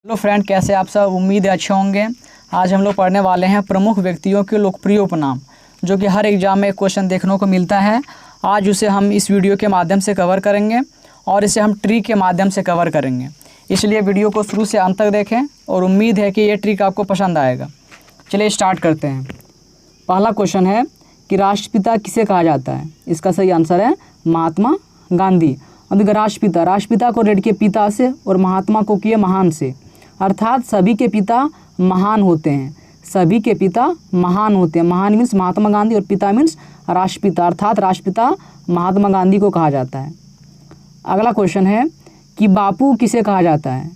Hello friend, कैसे आप सब। उम्मीद है अच्छे होंगे। आज हम लोग पढ़ने वाले हैं प्रमुख व्यक्तियों के लोकप्रिय उपनाम, जो कि हर एग्जाम में एक क्वेश्चन देखने को मिलता है। आज उसे हम इस वीडियो के माध्यम से कवर करेंगे और इसे हम ट्रिक के माध्यम से कवर करेंगे। इसलिए वीडियो को शुरू से अंत तक देखें और उम्मीद है कि ये ट्रिक आपको पसंद आएगा। चलिए स्टार्ट करते हैं। पहला क्वेश्चन है कि राष्ट्रपिता किसे कहा जाता है। इसका सही आंसर है महात्मा गांधी। अब देखिए, राष्ट्रपिता को रिलेट किए पिता से और महात्मा को किए महान से, अर्थात सभी के पिता महान होते हैं। सभी के पिता महान होते हैं। महान मीन्स महात्मा गांधी और पिता मीन्स राष्ट्रपिता, अर्थात राष्ट्रपिता महात्मा गांधी को कहा जाता है। अगला क्वेश्चन है कि बापू किसे कहा जाता है।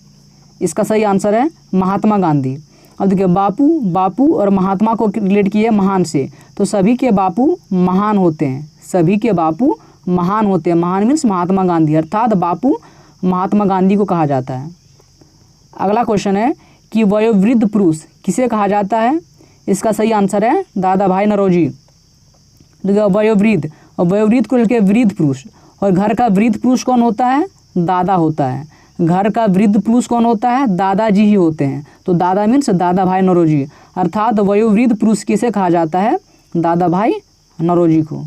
इसका सही आंसर है महात्मा गांधी। अब देखिए, बापू और महात्मा को रिलेट किए महान से, तो सभी के बापू महान होते हैं। सभी के बापू महान होते हैं। महान मीन्स महात्मा गांधी, अर्थात बापू महात्मा गांधी को कहा जाता है। अगला क्वेश्चन है कि वयोवृद्ध पुरुष किसे कहा जाता है। इसका सही आंसर है दादा भाई नौरोजी। वयोवृद्ध को लेकर वृद्ध पुरुष, और घर का वृद्ध पुरुष कौन होता है, दादा होता है। घर का वृद्ध पुरुष कौन होता है, दादाजी ही होते हैं। तो दादा मीन्स दादा भाई नौरोजी, अर्थात वयोवृद्ध पुरुष किसे कहा जाता है, दादा भाई नौरोजी को।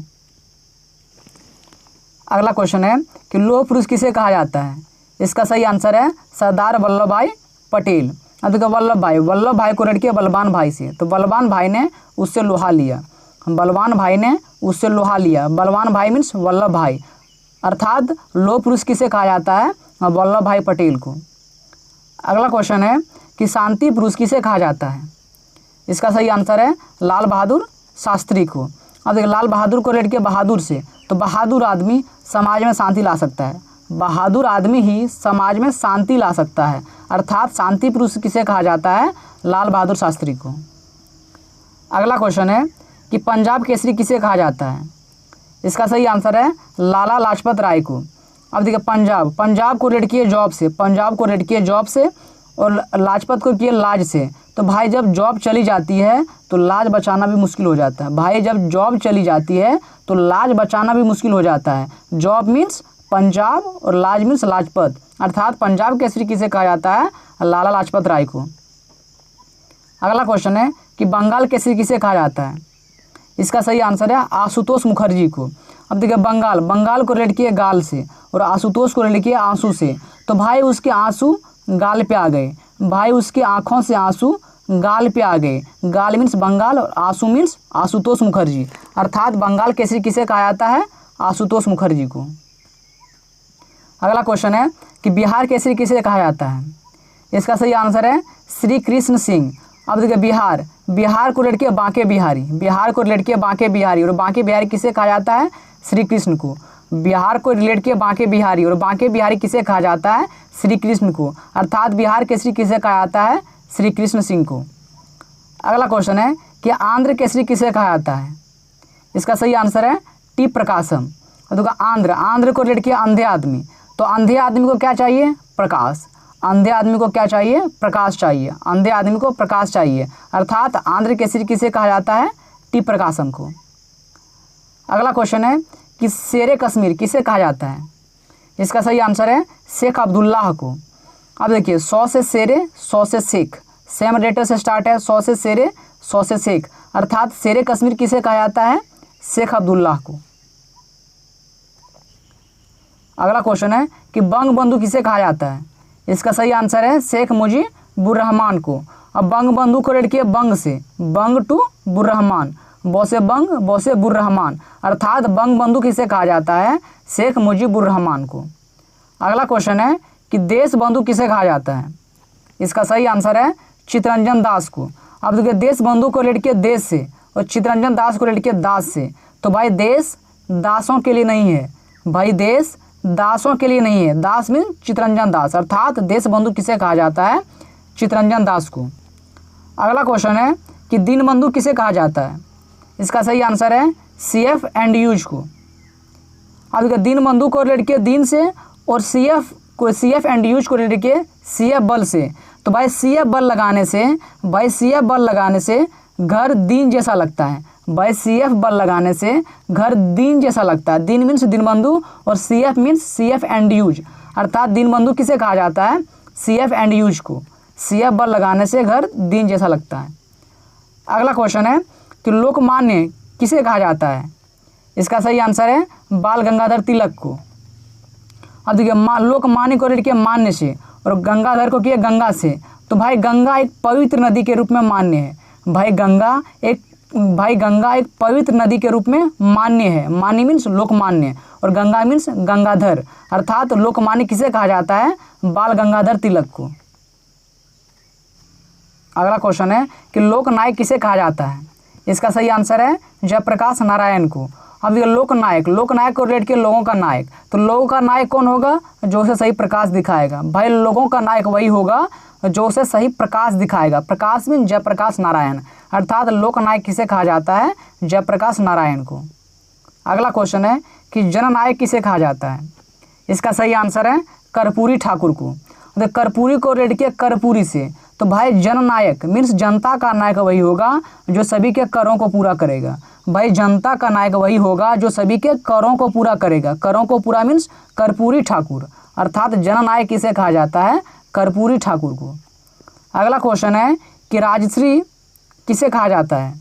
अगला क्वेश्चन है कि लौह पुरुष किसे कहा जाता है। इसका सही आंसर है सरदार वल्लभ भाई पटेल। अब देखो, वल्लभ भाई को रिलेट किया बलवान भाई से, तो बलवान भाई ने उससे लोहा लिया। बलवान भाई मीन्स वल्लभ भाई, अर्थात लौह पुरुष किसे कहा जाता है, वल्लभ भाई पटेल को। अगला क्वेश्चन है कि शांति पुरुष किसे कहा जाता है। इसका सही आंसर है लाल बहादुर शास्त्री को। अब देखिए, लाल बहादुर को रिलेट किया बहादुर से, तो बहादुर आदमी समाज में शांति ला सकता है। बहादुर आदमी ही समाज में शांति ला सकता है, अर्थात शांति पुरुष किसे कहा जाता है, लाल बहादुर शास्त्री को। अगला क्वेश्चन है कि पंजाब केसरी किसे कहा जाता है। इसका सही आंसर है लाला लाजपत राय को। अब देखिए, पंजाब को रिलेट किए जॉब से और लाजपत को किए लाज से, तो भाई जब जॉब चली जाती है तो लाज बचाना भी मुश्किल हो जाता है। भाई जब जॉब चली जाती है तो लाज बचाना भी मुश्किल हो जाता है। जॉब मीन्स पंजाब और लाज मीन्स लाजपत, अर्थात पंजाब केसरी किसे कहा जाता है, लाला लाजपत राय को। अगला क्वेश्चन है कि बंगाल केसरी किसे कहा जाता है। इसका सही आंसर है आशुतोष मुखर्जी को। अब देखिए, बंगाल को रिलेट किए गाल से और आशुतोष को रिलेट किए आंसू से, तो भाई उसके आंसू गाल पे आ गए। भाई उसकी आंखों से आंसू गाल पे आ गए। गाल मीन्स बंगाल और आंसू मीन्स आशुतोष मुखर्जी, अर्थात बंगाल केसरी किसे कहा जाता है, आशुतोष मुखर्जी को। अगला क्वेश्चन है कि बिहार केसरी किसे कहा जाता है। इसका सही आंसर है श्री कृष्ण सिंह। अब देखिए, बिहार को रिलेट किया बांके बिहारी, और बांके बिहारी किसे कहा जाता है, श्री कृष्ण को। बिहार को रिलेट किया बांके बिहारी, और बांके बिहारी किसे कहा जाता है, श्री कृष्ण को, अर्थात बिहार केसरी किसे कहा जाता है, श्री कृष्ण सिंह को। अगला क्वेश्चन है कि आंध्र केसरी किसे कहा जाता है। इसका सही आंसर है टी प्रकाशम। देखो, आंध्र को रिलेट किया अंधे आदमी, तो अंधे आदमी को क्या चाहिए, प्रकाश। अंधे आदमी को क्या चाहिए, प्रकाश चाहिए। अंधे आदमी को प्रकाश चाहिए, अर्थात आंध्र केसरी किसे कहा जाता है, टी प्रकाशम को। अगला क्वेश्चन है कि शेरे कश्मीर किसे कहा जाता है। इसका सही आंसर है शेख अब्दुल्लाह को। अब देखिए, 100 से शेरे 100 से शेख, सेम लेटर से स्टार्ट है। 100 से शेरे 100 से शेख, अर्थात शेरे कश्मीर किसे कहा जाता है, शेख अब्दुल्लाह को। अगला क्वेश्चन है कि बंग बंधु किसे कहा जाता है। इसका सही आंसर है शेख मुजीबुर रहमान को। अब बंग बंधु को रिलेट किए बंग से, बंग टू बुर्रहमान, बौसे बंग बौसे बुर्रहमान, अर्थात बंग बंधु किसे कहा जाता है, शेख मुजीबुर रहमान को। अगला क्वेश्चन है कि देश बंधु किसे कहा जाता है। इसका सही आंसर है चित्तरंजन दास को। अब देखिए, देश बंधु को रिलेट किए देश से और चित्तरंजन दास को रिलेट किए दास से, तो भाई देश दासों के लिए नहीं है, भाई देश दासों के लिए नहीं है। दास मीन चित्तरंजन दास, अर्थात देश बंधु किसे कहा जाता है, चित्तरंजन दास को। अगला क्वेश्चन है कि दीनबंधु किसे कहा जाता है। इसका सही आंसर है CF एंड यूज को। अब देखिए, दीनबंधु को रिलेट किए दीन से और CF एंड यूज को रिलेट किए CF बल से, तो भाई CF बल लगाने से घर दीन जैसा लगता है। भाई CF बल लगाने से घर दीन जैसा लगता है। दीन मीन्स दीनबंधु और CF means CF and use, अर्थात दीनबंधु किसे कहा जाता है, CF एंड यूज को। CF बल लगाने से घर दिन जैसा लगता है। अगला क्वेश्चन है कि लोकमान्य किसे कहा जाता है? इसका सही आंसर है बाल गंगाधर तिलक को। अब देखिए लोकमान्य को रिलेट किया मान्य से और गंगाधर को किया गंगा से। तो भाई गंगा एक पवित्र नदी के रूप में मान्य है। भाई गंगा एक पवित्र नदी के रूप में मान्य है। मान्य मीन्स लोकमान्य और गंगा मीन्स गंगाधर, अर्थात लोकमान्य किसे कहा जाता है? बाल गंगाधर तिलक को। अगला क्वेश्चन है कि लोकनायक किसे कहा जाता है? इसका सही आंसर है जयप्रकाश नारायण को। अब ये लोकनायक को रिलेट किया लोगों का नायक। तो लोगों का नायक कौन होगा? जो उसे सही प्रकाश दिखाएगा। भाई लोगों का नायक वही होगा जो उसे सही प्रकाश दिखाएगा। प्रकाश मीन जयप्रकाश नारायण, अर्थात लोकनायक किसे कहा जाता है? जयप्रकाश नारायण को। अगला क्वेश्चन है कि जननायक किसे कहा जाता है? इसका सही आंसर है कर्पूरी ठाकुर को। तो कर्पूरी को रिलेट किया कर्पूरी से। तो भाई जननायक मीन्स जनता का नायक वही होगा जो सभी के करों को पूरा करेगा। भाई जनता का नायक वही होगा जो सभी के करों को पूरा करेगा। करों को पूरा मीन्स कर्पूरी ठाकुर, अर्थात जननायक किसे कहा जाता है? कर्पूरी ठाकुर को। अगला क्वेश्चन है कि राजश्री किसे कहा जाता है?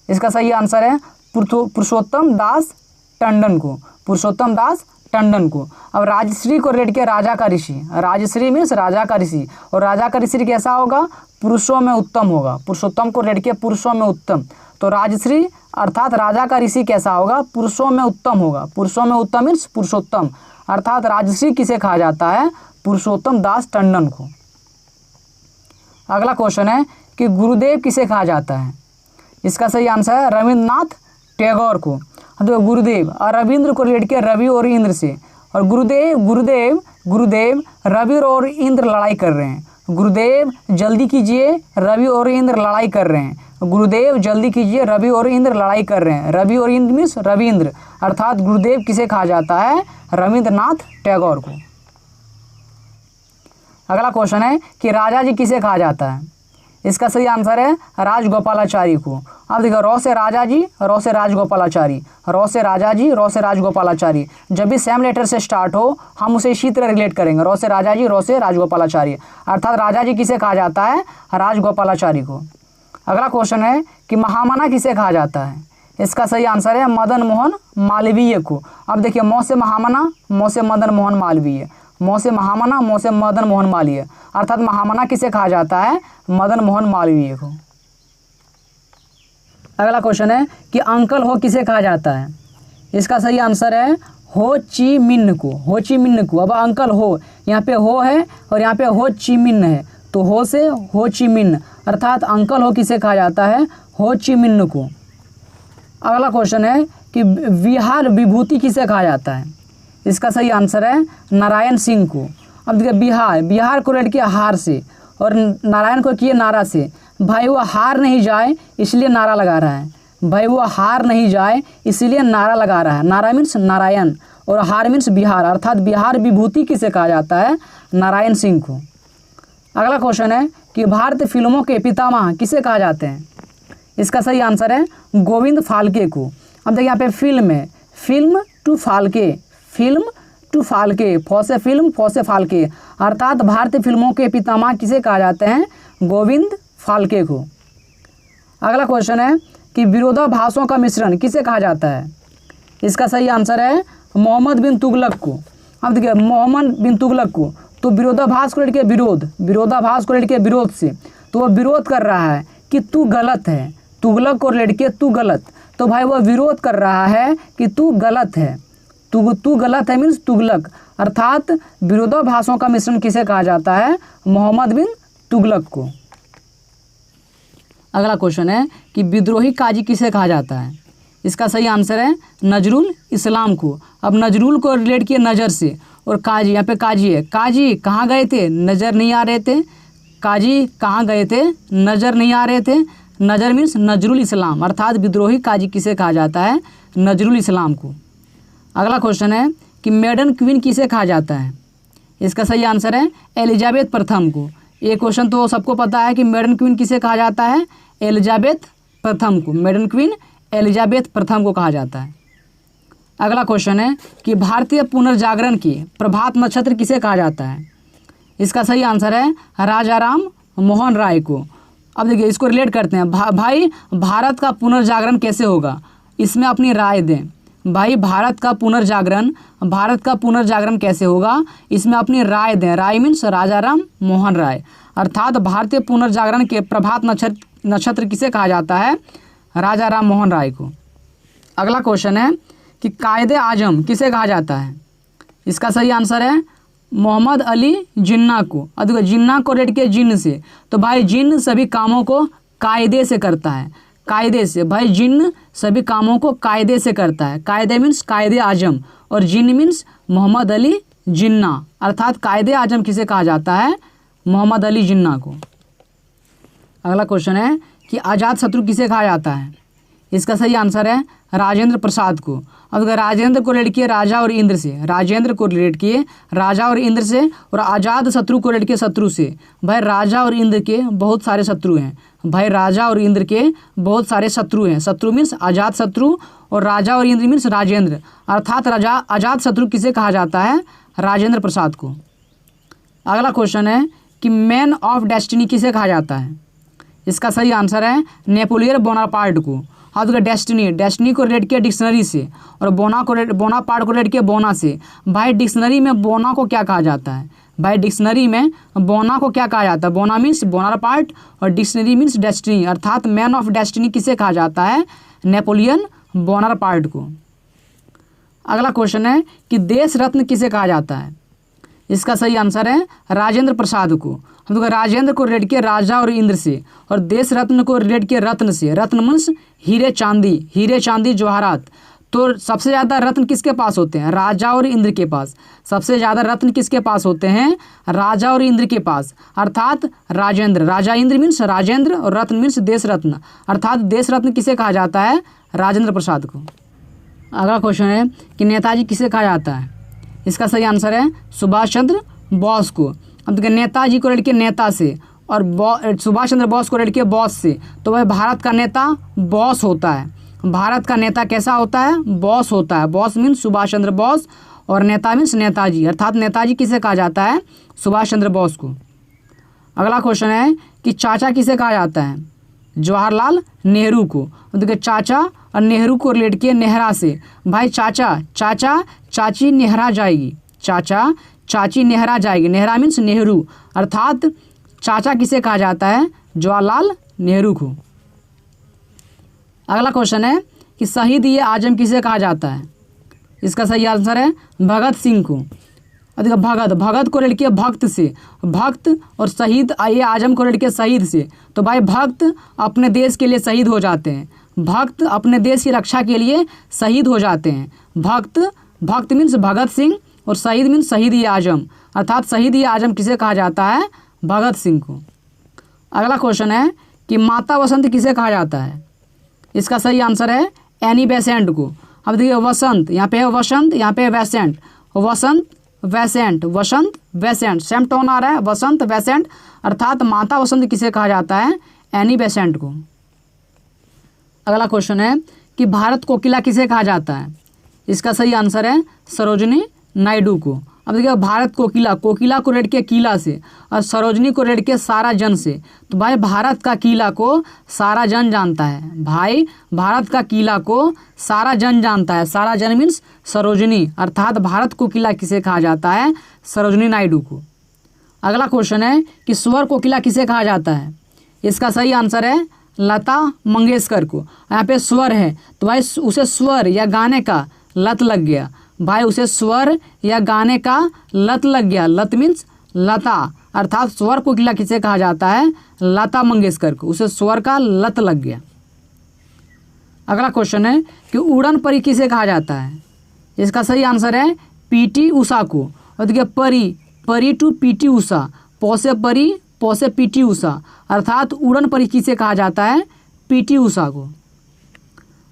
इसका सही आंसर है पुरुषोत्तम दास टंडन को। पुरुषोत्तम दास टंडन को। अब राजश्री को रिलेट किया राजा का ऋषि। राजश्री मीन्स राजा का ऋषि और राजा का ऋषि कैसा होगा? पुरुषों में उत्तम होगा। पुरुषोत्तम को रिलेट किया पुरुषों में उत्तम। तो राजश्री अर्थात राजा का ऋषि कैसा होगा? पुरुषों में उत्तम होगा। पुरुषों में उत्तम मीन्स पुरुषोत्तम, अर्थात राजश्री किसे कहा जाता है? पुरुषोत्तम दास टंडन को। अगला क्वेश्चन है कि गुरुदेव किसे कहा जाता है? इसका सही आंसर है रविंद्रनाथ टैगोर को। तो गुरुदेव और रविंद्र को रिलेट किया रवि और इंद्र से। और गुरुदेव रवि और इंद्र लड़ाई कर रहे हैं। गुरुदेव जल्दी कीजिए, रवि और इंद्र लड़ाई कर रहे हैं। गुरुदेव जल्दी कीजिए, रवि और इंद्र लड़ाई कर रहे हैं। रवि और इंद्र मीन्स रविंद्र, अर्थात गुरुदेव किसे कहा जाता है? रविंद्रनाथ टैगोर को। अगला क्वेश्चन है कि राजा जी किसे कहा जाता है? इसका सही आंसर है राजगोपालाचारी को। अब देखो रौ से राजा जी, रौ से राजगोपालाचारी, रौ से राजा जी, रौ से राजगोपालाचारी। जब भी सेम लेटर से स्टार्ट हो हम उसे इसी तरह रिलेट करेंगे। रौ से राजा जी, रौ से राजगोपालाचारी, अर्थात राजा जी किसे कहा जाता है? राजगोपालाचारी को। अगला क्वेश्चन है कि महामना किसे कहा जाता है? इसका सही आंसर है मदन मोहन मालवीय को। अब देखिए मौ से महामना, मौ से मदन मोहन मालवीय, मौ से महामना, मौ से मदन मोहन मालवीय, अर्थात महामना किसे कहा जाता है? मदन मोहन मालवीय को। अगला क्वेश्चन है कि अंकल हो किसे कहा जाता है? इसका सही आंसर है हो ची मिन्ह को। हो ची मिन्ह को। अब अंकल हो, यहाँ पे हो है और यहाँ पे हो ची मिन्ह है, तो हो से हो ची मिन्ह, अर्थात अंकल हो किसे कहा जाता है? हो ची मिन्ह को। अगला क्वेश्चन है कि बिहार विभूति किसे कहा जाता है? इसका सही आंसर है नारायण सिंह को। अब देखिए बिहार को रिलेट किया हार से और नारायण को किए नारा से। भाई वो हार नहीं जाए इसलिए नारा लगा रहा है। भाई वो हार नहीं जाए इसलिए नारा लगा रहा है। नारा मीन्स नारायण और हार मीन्स बिहार, अर्थात बिहार विभूति किसे कहा जाता है? नारायण सिंह को। अगला क्वेश्चन है कि भारतीय फिल्मों के पितामह किसे कहा जाते हैं? इसका सही आंसर है गोविंद फाल्के को। अब देखिए यहाँ पे फिल्म है, film to Phalke, film to Phalke, फौ से फिल्म, फौ से फाल्के, अर्थात भारतीय फिल्मों के पितामह किसे कहा जाते हैं? गोविंद फाल्के को। अगला क्वेश्चन है कि विरोधाभासों का मिश्रण किसे कहा जाता है? इसका सही आंसर है मोहम्मद बिन तुगलक को। अब देखिए मोहम्मद बिन तुगलक को, तो विरोधाभास को लेकर विरोध, विरोधाभास को लेकर विरोध से, तो वो विरोध कर रहा है कि तू गलत है। तुगलक को लेकर तू गलत, तो भाई वो विरोध कर रहा है कि तू गलत है। तू गलत है मीन्स तुगलक, अर्थात विरोधाभासों का मिश्रण किसे कहा जाता है? मोहम्मद बिन तुगलक को। अगला क्वेश्चन है कि विद्रोही काजी किसे कहा जाता है? इसका सही आंसर है नजरुल इस्लाम को। अब नजरुल को रिलेट किया नज़र से और काजी, यहाँ पे काजी है। काजी कहाँ गए थे? नज़र नहीं आ रहे थे। काजी कहाँ गए थे? नज़र नहीं आ रहे थे। नज़र मीन्स नजरुल इस्लाम, अर्थात विद्रोही काजी किसे कहा जाता है? नजरुल इस्लाम को। अगला क्वेश्चन है कि मेडन क्वीन किसे कहा जाता है? इसका सही आंसर है एलिजाबेथ प्रथम को। ये क्वेश्चन तो सबको पता है कि मेडन क्वीन किसे कहा जाता है? एलिजाबेथ प्रथम को। मेडन क्वीन एलिजाबेथ प्रथम को कहा जाता है। अगला क्वेश्चन है कि भारतीय पुनर्जागरण की प्रभात नक्षत्र किसे कहा जाता है? इसका सही आंसर है राजा राम मोहन राय को। अब देखिए इसको रिलेट करते हैं। भाई भारत का पुनर्जागरण कैसे होगा, इसमें अपनी राय दें। भाई भारत का पुनर्जागरण कैसे होगा, इसमें अपनी राय दें। राय मीन्स राजा राम मोहन राय। अर्थात भारतीय पुनर्जागरण के प्रभात नक्षत्र किसे कहा जाता है, राजा राम मोहन राय को। अगला क्वेश्चन है कि कायदे आजम किसे कहा जाता है, इसका सही आंसर है मोहम्मद अली जिन्ना को। अब जिन्ना को रेट किया जिन्न से, तो भाई जिन्न सभी कामों को कायदे से करता है, कायदे से। भाई जिन्न सभी कामों को कायदे से करता है। कायदे मीन्स कायदे आजम और जिन्न मीन्स मोहम्मद अली जिन्ना। अर्थात कायदे आजम किसे कहा जाता है, मोहम्मद अली जिन्ना को। अगला क्वेश्चन है कि आज़ाद शत्रु किसे कहा जाता है, इसका सही आंसर है राजेंद्र प्रसाद को। अब अगर राजेंद्र को रिलेट किए राजा और इंद्र से, राजेंद्र को रिलेट किए राजा और इंद्र से, और आज़ाद शत्रु को रिलेट किए शत्रु से। भाई राजा और इंद्र के बहुत सारे शत्रु हैं। भाई राजा और इंद्र के बहुत सारे शत्रु हैं। शत्रु मीन्स आज़ाद शत्रु और राजा और इंद्र मीन्स राजेंद्र। अर्थात राजा आज़ाद शत्रु किसे कहा जाता है, राजेंद्र प्रसाद को। अगला क्वेश्चन है कि मैन ऑफ डेस्टिनी किसे कहा जाता है, इसका सही आंसर है नेपोलियन बोनापार्ट को। हाँ तो डेस्टिनी को रिलेट किया डिक्शनरी से, और बोनापार्ट को रिलेट किया बोना से। भाई डिक्शनरी में बोना को क्या कहा जाता है, भाई डिक्शनरी में बोना को क्या कहा जाता है, बोना मीन्स बोनापार्ट और डिक्शनरी मीन्स डेस्टिनी। अर्थात मैन ऑफ डेस्टिनी किसे कहा जाता है, नेपोलियन बोनापार्ट को। अगला क्वेश्चन है कि देश रत्न किसे कहा जाता है, इसका सही आंसर है राजेंद्र प्रसाद को। हम तो राजेंद्र को रिलेट किया राजा और इंद्र से, और देश रत्न को रिलेट किया रत्न से। रत्न मीन्स हीरे चांदी जवाहरात। तो सबसे ज़्यादा रत्न किसके पास होते हैं, राजा और इंद्र के पास। सबसे ज़्यादा रत्न किसके पास होते हैं, राजा और इंद्र के पास। अर्थात राजेंद्र, राजा इंद्र मीन्स राजेंद्र और रत्न मीन्स देश रत्न। अर्थात देश रत्न किसे कहा जाता है, राजेंद्र प्रसाद को। अगला क्वेश्चन है कि नेताजी किसे कहा जाता है, इसका सही आंसर है सुभाष चंद्र बोस को। अब देखिए नेताजी को रिलेट किया नेता से, और सुभाष चंद्र बोस को रिलेट किया बॉस से। तो वह भारत का नेता बॉस होता है। भारत का नेता कैसा होता है, बॉस होता है। बॉस मीन्स सुभाष चंद्र बोस और नेता मीन्स नेताजी। अर्थात नेताजी किसे कहा जाता है, सुभाष चंद्र बोस को। अगला क्वेश्चन है कि चाचा किसे कहा जाता है, जवाहरलाल नेहरू को। देखिए चाचा और नेहरू को रिलेट किए नेहरा से। भाई चाचा चाची नेहरा जाएगी, चाचा चाची नेहरा जाएगी। नेहरा मीन्स नेहरू। अर्थात चाचा किसे कहा जाता है, जवाहरलाल नेहरू को। अगला क्वेश्चन है कि शहीद ये आजम किसे कहा जाता है, इसका सही आंसर है भगत सिंह को। देखिए भगत को रिलेट किया भक्त से, भक्त और शहीद ये आजम को रिलेट किया शहीद से। तो भाई भक्त अपने देश के लिए शहीद हो जाते हैं, भक्त अपने देश की रक्षा के लिए शहीद हो जाते हैं। भक्त मीन्स भगत सिंह और शहीद मीन्स शहीद ये आजम। अर्थात शहीद ये आजम किसे कहा जाता है, भगत सिंह को। अगला क्वेश्चन है कि माता वसंत किसे कहा जाता है, इसका सही आंसर है एनी बेसेंट को। अब देखिए वसंत, यहाँ पे है वसंत, यहाँ पे है वैसेंट। वसंत वैसेंट सेम टोन आ रहा है, वसंत वैसेंट। अर्थात माता वसंत किसे कहा जाता है, एनी बेसेंट को। अगला क्वेश्चन है कि भारत कोकिला किसे कहा जाता है, इसका सही आंसर है सरोजिनी नायडू को। अब देखिए भारत कोकिला को रेड किया किला से, और सरोजनी को रेड किया सारा जन से। तो भाई भारत का किला को सारा जन जानता है। भाई भारत का किला को सारा जन जानता है। सारा जन मीन्स सरोजनी। अर्थात भारत को किला किसे कहा जाता है, सरोजनी नायडू को। अगला क्वेश्चन है कि स्वर कोकिला किसे कहा जाता है, इसका सही आंसर है लता मंगेशकर को। यहाँ पे स्वर है तो भाई उसे स्वर या गाने का लत लग गया। भाई उसे स्वर या गाने का लत लग गया। लत मीन्स लता। अर्थात स्वर कोकिला किसे कहा जाता है, लता मंगेशकर को। उसे स्वर का लत लग गया। अगला क्वेश्चन है कि उड़न परी किसे कहा जाता है, इसका सही आंसर है पीटी उषा को। और देखिए परी टू पीटी उषा, पौसे परी पौसे पीटी उषा। अर्थात उड़न परी किसे कहा जाता है, पीटी उषा को।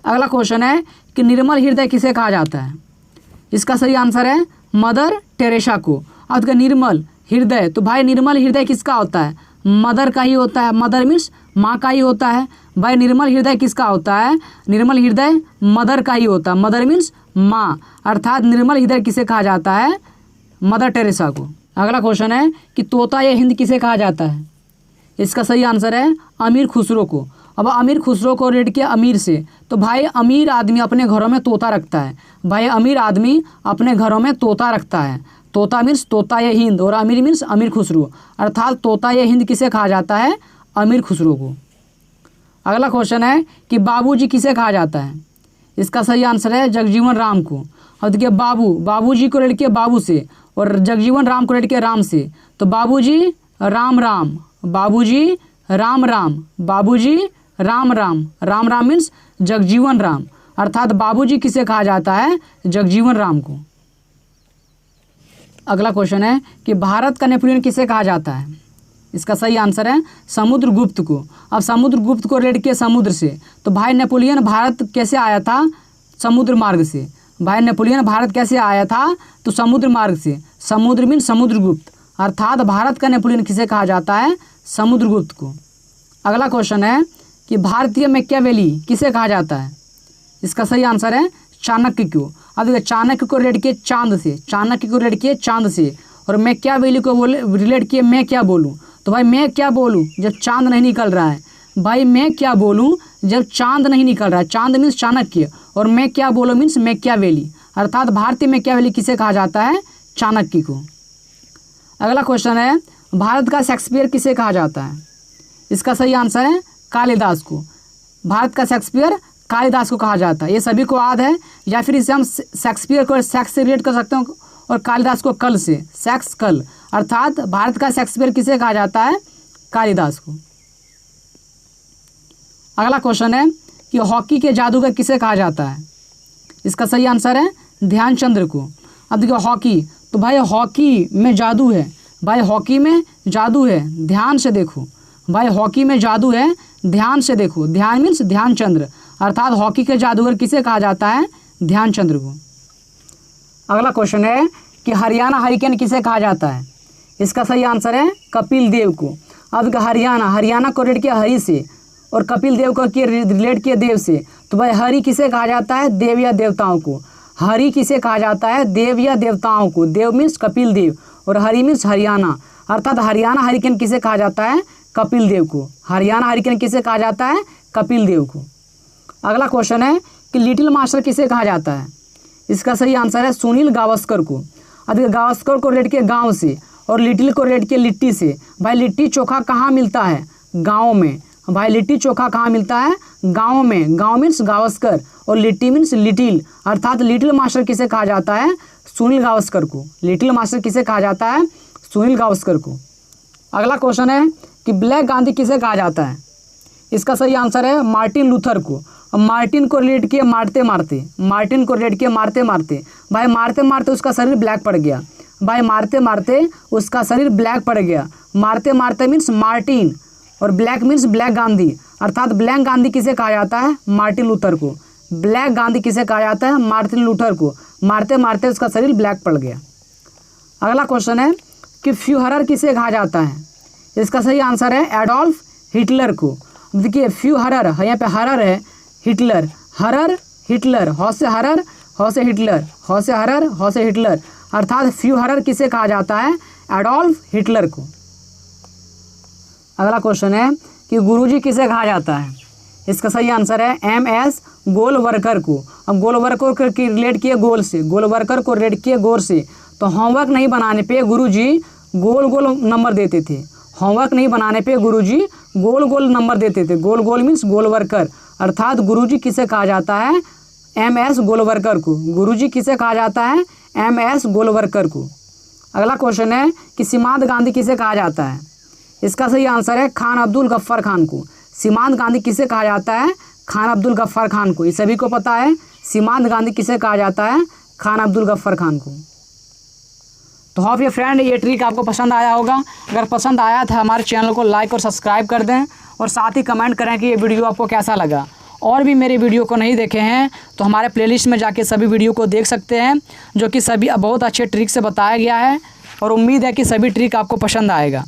अगला क्वेश्चन है कि निर्मल हृदय किसे कहा जाता है, इसका सही आंसर है मदर टेरेसा को। अब निर्मल हृदय, तो भाई निर्मल हृदय किसका होता है, मदर का ही होता है। मदर मीन्स माँ का ही होता है। भाई निर्मल हृदय किसका होता है, निर्मल हृदय मदर का ही होता है। मदर मीन्स माँ। अर्थात निर्मल हृदय किसे कहा जाता है, मदर टेरेसा को। अगला क्वेश्चन है कि तोता ये हिंद किसे कहा जाता है। इसका सही आंसर है अमीर खुसरो को। अब अमीर खुसरो को रिलेट किया अमीर से, तो भाई अमीर आदमी अपने घरों में तोता रखता है। भाई अमीर आदमी अपने घरों में तोता रखता है। तोता मीन्स तोता ये हिंद और अमीर मीन्स अमीर खुसरो, अर्थात तोता ये हिंद किसे कहा जाता है, अमीर खुसरो को। अगला क्वेश्चन है कि बाबूजी किसे कहा जाता है। इसका सही आंसर है जगजीवन राम को। अब देखिए बाबूजी को रिलेट किया बाबू से और जगजीवन राम को रिलेट किया राम से, तो बाबूजी राम राम, बाबूजी राम राम, बाबूजी राम राम, राम राम मीन्स जगजीवन राम, अर्थात बाबूजी किसे कहा जाता है, जगजीवन राम को। अगला क्वेश्चन है कि भारत का नेपोलियन किसे कहा जाता है। इसका सही आंसर है समुद्रगुप्त को। अब समुद्रगुप्त को रिलेट किया समुद्र से, तो भाई नेपोलियन भारत कैसे आया था, समुद्र मार्ग से। भाई नेपोलियन भारत कैसे आया था, तो समुद्र मार्ग से। समुद्र मीन समुद्रगुप्त, अर्थात भारत का नेपोलियन किसे कहा जाता है, समुद्रगुप्त को। अगला क्वेश्चन है कि भारतीय मैकियावेली किसे कहा जाता है। इसका सही आंसर है चाणक्य को। अब देखिए चाणक्य को रिलेट किए चांद से, चाणक्य को रिलेट किए चांद से, और मैकियावेली को रिलेट किए मैं क्या बोलूँ, तो भाई मैं क्या बोलूँ जब चांद नहीं निकल रहा है। भाई मैं क्या बोलूँ जब चांद नहीं निकल रहा है, चांद मीन्स चाणक्य और मैं क्या बोलूँ मीन्स मैकियावेली, अर्थात भारतीय मैकियावेली किसे कहा जाता है, चाणक्य को। अगला क्वेश्चन है भारत का शेक्सपियर किसे कहा जाता है। इसका सही आंसर है कालिदास को। भारत का शेक्सपियर कालिदास को कहा जाता है, ये सभी को याद है, या फिर इसे हम शेक्सपियर को सेक्स से रिलेट कर सकते हैं और कालिदास को कल से, सेक्स कल, अर्थात भारत का शेक्सपियर किसे कहा जाता है, कालिदास को। अगला क्वेश्चन है कि हॉकी के जादूगर किसे कहा जाता है। इसका सही आंसर है ध्यानचंद्र को। अब देखिए हॉकी, तो भाई हॉकी में जादू है, भाई हॉकी में जादू है, ध्यान से देखो, भाई हॉकी में जादू है, ध्यान से देखो। ध्यान मीन्स ध्यानचंद्र, अर्थात हॉकी के जादूगर किसे कहा जाता है, ध्यानचंद्र को। अगला क्वेश्चन है कि हरियाणा हरिकेन किसे कहा जाता है। इसका सही आंसर है कपिल देव को। अब हरियाणा को रिलेट किया हरि से और कपिल देव को रिलेट किया देव से, तो भाई हरि किसे कहा जाता है, देव या देवताओं को। हरि किसे कहा जाता है, देव या देवताओं को। देव मीन्स कपिल देव और हरि मीन्स हरियाणा, अर्थात हरियाणा हरिकेन किसे कहा जाता है, कपिल देव को। हरियाणा हरिकेन किसे कहा जाता है, कपिल देव को। अगला क्वेश्चन है कि लिटिल मास्टर किसे कहा जाता है। इसका सही आंसर है सुनील गावस्कर को। अब गावस्कर को रिलेट किया गाँव से और लिटिल को रिलेट किया लिट्टी से। भाई लिट्टी चोखा कहाँ मिलता है, गाँव में। भाई लिट्टी चोखा कहाँ मिलता है, गाँव में। गाँव मीन्स गावस्कर और लिट्टी मीन्स लिटिल, अर्थात लिटिल मास्टर किसे कहा जाता है, सुनील गावस्कर को। लिटिल मास्टर किसे कहा जाता है, सुनील गावस्कर को। अगला क्वेश्चन है कि ब्लैक गांधी किसे कहा जाता है। इसका सही आंसर है मार्टिन लूथर को। और मार्टिन को रिलेट किए मारते मारते, मार्टिन को रिलेट किए मारते मारते। भाई मारते मारते उसका शरीर ब्लैक पड़ गया। भाई मारते मारते उसका शरीर ब्लैक पड़ गया। मारते मारते मीन्स मार्टिन और ब्लैक मीन्स ब्लैक गांधी, अर्थात ब्लैक गांधी किसे कहा जाता है, मार्टिन लूथर को। ब्लैक गांधी किसे कहा जाता है, मार्टिन लूथर को। मारते मारते उसका शरीर ब्लैक पड़ गया। अगला क्वेश्चन है कि फ्यूहरर किसे कहा जाता है। इसका सही आंसर है एडोल्फ हिटलर को। देखिए फ्यूहरर है, यहाँ पे हरर है, हिटलर, हरर हिटलर, हौ से हरर हौ से हिटलर, हौ से हरर हौ से हिटलर, अर्थात फ्यूहरर किसे कहा जाता है, एडोल्फ हिटलर को। अगला क्वेश्चन है कि गुरुजी किसे कहा जाता है। इसका सही आंसर है MS गोलवरकर को। अब गोलवरकर को रिलेट किए गोल से, गोलवरकर को रिलेट किए गोल से, तो होमवर्क नहीं बनाने पे गुरुजी गोल गोल नंबर देते थे। होमवर्क नहीं बनाने पे गुरुजी गोल गोल नंबर देते थे। गोल गोल मीन्स गोलवरकर, अर्थात गुरुजी किसे कहा जाता है, MS गोलवरकर को। गुरुजी किसे कहा जाता है, MS गोलवरकर को। अगला क्वेश्चन है कि सीमांत गांधी किसे कहा जाता है। इसका सही आंसर है खान अब्दुल गफ्फार खान को। सीमांत गांधी किसे कहा जाता है, खान अब्दुल गफ्फार खान को। ये सभी को पता है, सीमांत गांधी किसे कहा जाता है, खान अब्दुल गफ्फार खान को। तो होप ये फ्रेंड ये ट्रिक आपको पसंद आया होगा। अगर पसंद आया था हमारे चैनल को लाइक और सब्सक्राइब कर दें और साथ ही कमेंट करें कि ये वीडियो आपको कैसा लगा। और भी मेरे वीडियो को नहीं देखे हैं तो हमारे प्लेलिस्ट में जाके सभी वीडियो को देख सकते हैं, जो कि सभी बहुत अच्छे ट्रिक से बताया गया है और उम्मीद है कि सभी ट्रिक आपको पसंद आएगा।